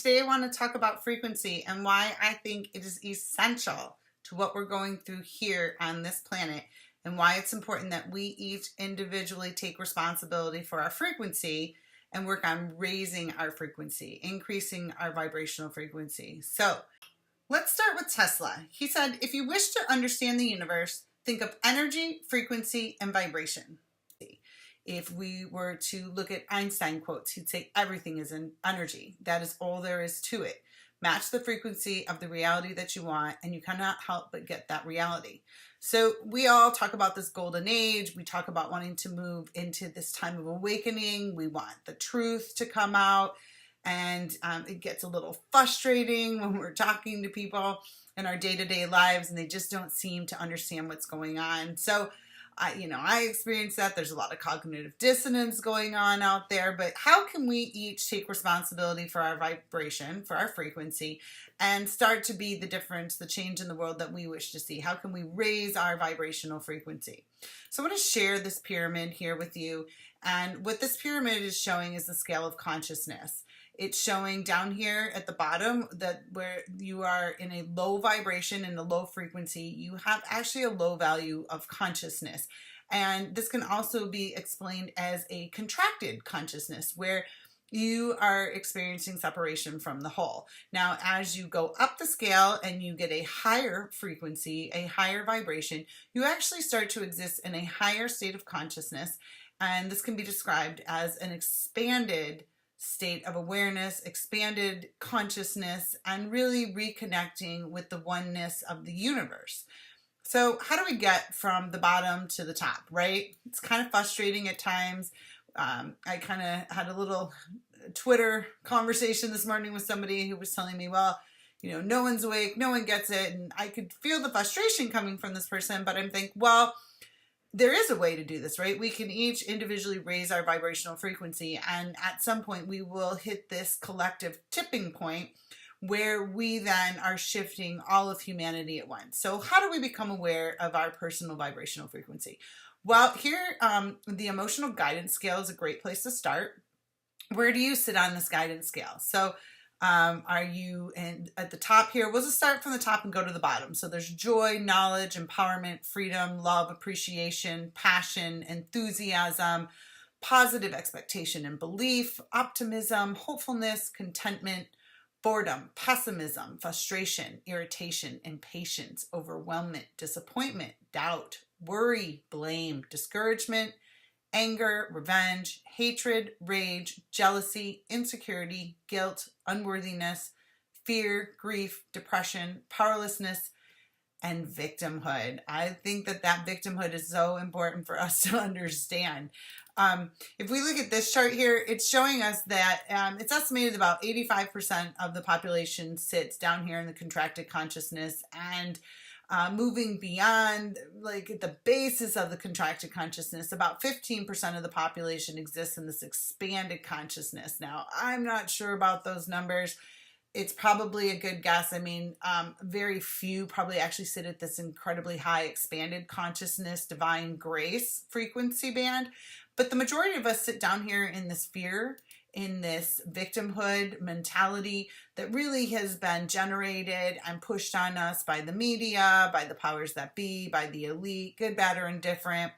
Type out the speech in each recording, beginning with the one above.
today I want to talk about frequency and why I think it is essential to what we're going through here on this planet, and why it's important that we each individually take responsibility for our frequency and work on raising our frequency, increasing our vibrational frequency. So let's start with Tesla. He said, if you wish to understand the universe, think of energy, frequency, and vibration. If we were to look at Einstein quotes, he'd say everything is in energy. That is all there is to it. Match the frequency of the reality that you want, and you cannot help but get that reality. So we all talk about this golden age. We talk about wanting to move into this time of awakening. We want the truth to come out, and it gets a little frustrating when we're talking to people in our day-to-day lives and they just don't seem to understand what's going on. So I experience that. There's a lot of cognitive dissonance going on out there, but how can we each take responsibility for our vibration, for our frequency, and start to be the difference, the change in the world that we wish to see? How can we raise our vibrational frequency? So I want to share this pyramid here with you. And what this pyramid is showing is the scale of consciousness. It's showing down here at the bottom that where you are in a low vibration and a low frequency, you have actually a low value of consciousness. And this can also be explained as a contracted consciousness, where you are experiencing separation from the whole. Now, as you go up the scale and you get a higher frequency, a higher vibration, you actually start to exist in a higher state of consciousness. And this can be described as an expanded state of awareness, expanded consciousness, and really reconnecting with the oneness of the universe. So how do we get from the bottom to the top, right? It's kind of frustrating at times. I kind of had a little Twitter conversation this morning with somebody who was telling me, well, no one's awake, no one gets it. And I could feel the frustration coming from this person, but I'm thinking, well, there is a way to do this, right? We can each individually raise our vibrational frequency, and at some point we will hit this collective tipping point where we then are shifting all of humanity at once. So how do we become aware of our personal vibrational frequency? Well, here, the emotional guidance scale is a great place to start. Where do you sit on this guidance scale? So are you at the top here? We'll just start from the top and go to the bottom. So there's joy, knowledge, empowerment, freedom, love, appreciation, passion, enthusiasm, positive expectation and belief, optimism, hopefulness, contentment, boredom, pessimism, frustration, irritation, impatience, overwhelmment, disappointment, doubt, worry, blame, discouragement, anger, revenge, hatred, rage, jealousy, insecurity, guilt, unworthiness, fear, grief, depression, powerlessness, and victimhood. I think that victimhood is so important for us to understand. If we look at this chart here, it's showing us that it's estimated about 85% of the population sits down here in the contracted consciousness, and moving beyond, like at the basis of the contracted consciousness, about 15% of the population exists in this expanded consciousness. Now, I'm not sure about those numbers. It's probably a good guess. I mean, very few probably actually sit at this incredibly high expanded consciousness, divine grace frequency band. But the majority of us sit down here in this fear, in this victimhood mentality that really has been generated and pushed on us by the media, by the powers that be, by the elite, good, bad, or indifferent.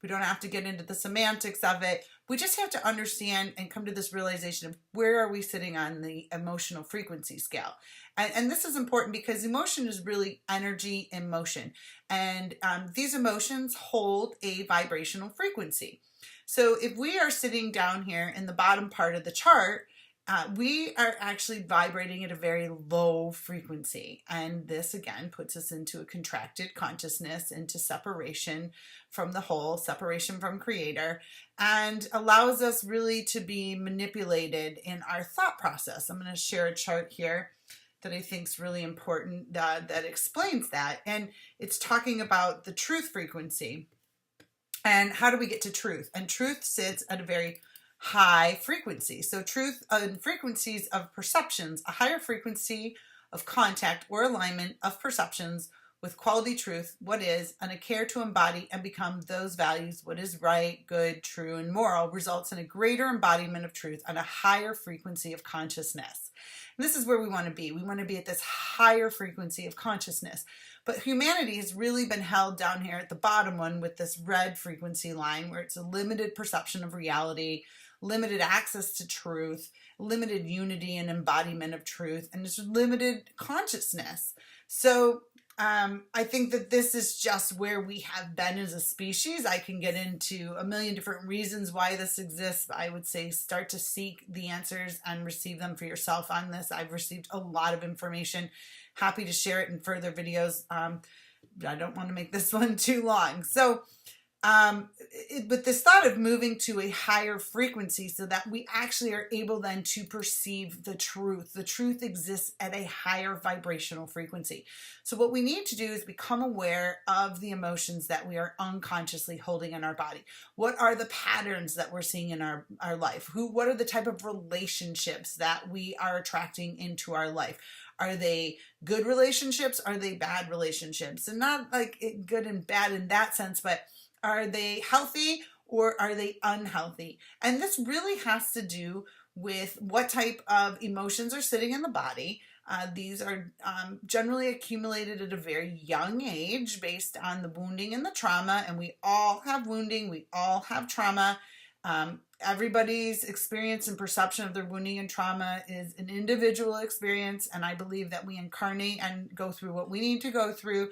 We don't have to get into the semantics of it. We just have to understand and come to this realization of where are we sitting on the emotional frequency scale. And this is important because emotion is really energy in motion. And these emotions hold a vibrational frequency. So if we are sitting down here in the bottom part of the chart, we are actually vibrating at a very low frequency. And this again puts us into a contracted consciousness, into separation from the whole, separation from creator, and allows us really to be manipulated in our thought process. I'm going to share a chart here that I think is really important that explains that. And it's talking about the truth frequency. And how do we get to truth? And truth sits at a very high frequency. So truth and frequencies of perceptions, a higher frequency of contact or alignment of perceptions with quality truth, what is, and a care to embody and become those values, what is right, good, true, and moral, results in a greater embodiment of truth and a higher frequency of consciousness. This is where we want to be. We want to be at this higher frequency of consciousness. But humanity has really been held down here at the bottom one with this red frequency line, where it's a limited perception of reality, limited access to truth, limited unity and embodiment of truth, and just limited consciousness. So I think that this is just where we have been as a species. I can get into a million different reasons why this exists. I would say start to seek the answers and receive them for yourself on this. I've received a lot of information. Happy to share it in further videos. I don't want to make this one too long. So but this thought of moving to a higher frequency so that we actually are able then to perceive the truth. The truth exists at a higher vibrational frequency. So what we need to do is become aware of the emotions that we are unconsciously holding in our body. What are the patterns that we're seeing in our life? What are the type of relationships that we are attracting into our life? Are they good relationships? Are they bad relationships? And not like good and bad in that sense, but are they healthy or are they unhealthy? And this really has to do with what type of emotions are sitting in the body. These are generally accumulated at a very young age based on the wounding and the trauma. And we all have wounding, we all have trauma. Everybody's experience and perception of their wounding and trauma is an individual experience. And I believe that we incarnate and go through what we need to go through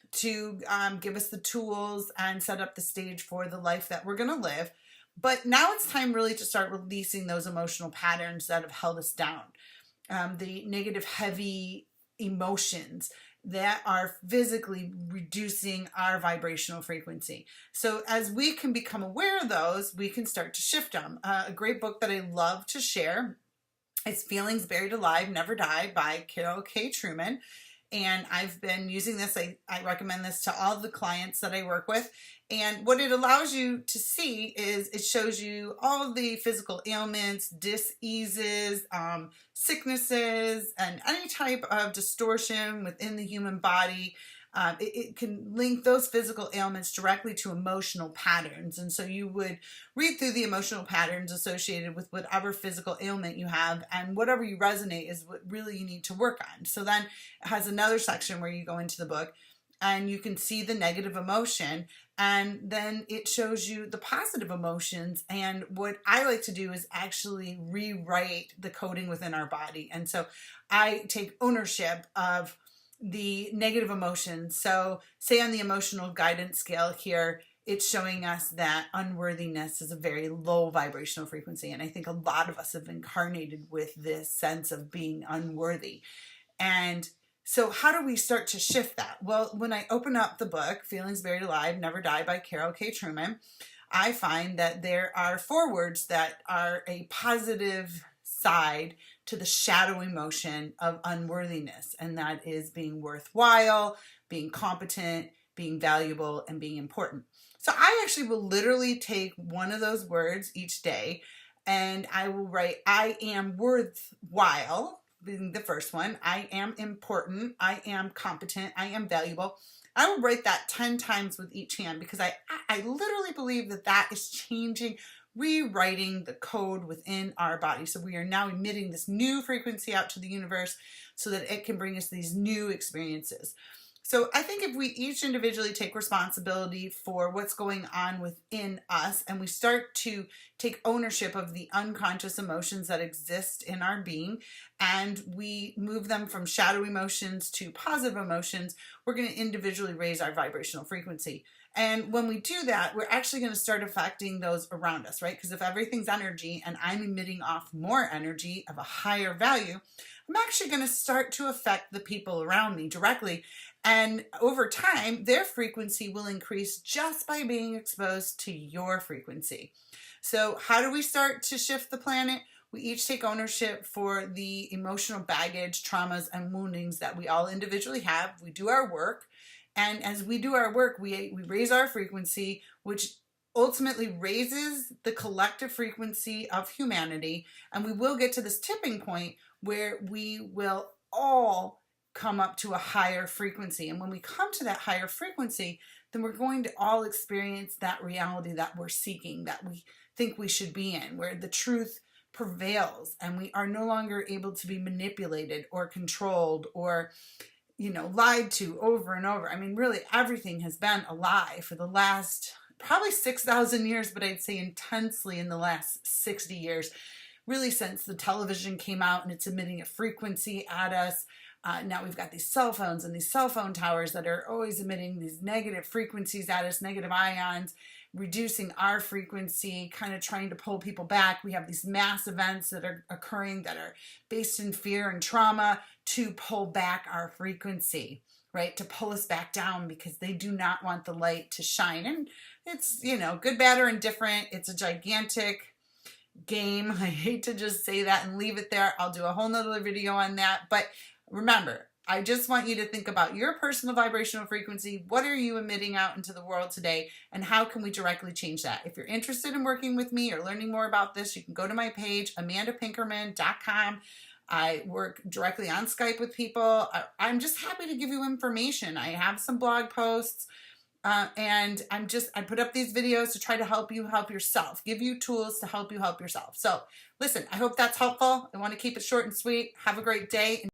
to give us the tools and set up the stage for the life that we're going to live. But now it's time really to start releasing those emotional patterns that have held us down. The negative, heavy emotions that are physically reducing our vibrational frequency. So as we can become aware of those, we can start to shift them. A great book that I love to share is Feelings Buried Alive, Never Die by Carol K. Trueman. And I've been using this. I recommend this to all the clients that I work with. And what it allows you to see is it shows you all the physical ailments, diseases, sicknesses, and any type of distortion within the human body. It can link those physical ailments directly to emotional patterns. And so you would read through the emotional patterns associated with whatever physical ailment you have, and whatever you resonate is what really you need to work on. So then it has another section where you go into the book and you can see the negative emotion, and then it shows you the positive emotions. And what I like to do is actually rewrite the coding within our body. And so I take ownership of the negative emotions. So say on the emotional guidance scale here, it's showing us that unworthiness is a very low vibrational frequency. And I think a lot of us have incarnated with this sense of being unworthy. And so how do we start to shift that? Well, when I open up the book, Feelings Buried Alive, Never Die by Carol K. Trueman, I find that there are 4 words that are a positive side to the shadow emotion of unworthiness. And that is being worthwhile, being competent, being valuable, and being important. So I actually will literally take one of those words each day and I will write, I am worthwhile, being the first one. I am important. I am competent. I am valuable. I will write that 10 times with each hand because I literally believe that that is changing, rewriting the code within our body. So we are now emitting this new frequency out to the universe so that it can bring us these new experiences. So I think if we each individually take responsibility for what's going on within us and we start to take ownership of the unconscious emotions that exist in our being and we move them from shadow emotions to positive emotions, we're going to individually raise our vibrational frequency. And when we do that, we're actually going to start affecting those around us, right? Because if everything's energy and I'm emitting off more energy of a higher value, I'm actually going to start to affect the people around me directly. And over time, their frequency will increase just by being exposed to your frequency. So how do we start to shift the planet? We each take ownership for the emotional baggage, traumas, and woundings that we all individually have. We do our work. And as we do our work, we raise our frequency, which ultimately raises the collective frequency of humanity. And we will get to this tipping point where we will all come up to a higher frequency. And when we come to that higher frequency, then we're going to all experience that reality that we're seeking, that we think we should be in, where the truth prevails and we are no longer able to be manipulated or controlled or, you know, lied to over and over. I mean, really, everything has been a lie for the last probably 6,000 years, but I'd say intensely in the last 60 years, really since the television came out and it's emitting a frequency at us. Now we've got these cell phones and these cell phone towers that are always emitting these negative frequencies at us, negative ions, reducing our frequency, kind of trying to pull people back. We have these mass events that are occurring that are based in fear and trauma to pull back our frequency, right? To pull us back down because they do not want the light to shine. And it's, you know, good, bad, or indifferent. It's a gigantic game. I hate to just say that and leave it there. I'll do a whole nother video on that. But remember, I just want you to think about your personal vibrational frequency. What are you emitting out into the world today? And how can we directly change that? If you're interested in working with me or learning more about this, you can go to my page, amandapinkerman.com. I work directly on Skype with people. I'm just happy to give you information. I have some blog posts. And I put up these videos to try to help you help yourself, give you tools to help you help yourself. So listen, I hope that's helpful. I want to keep it short and sweet. Have a great day.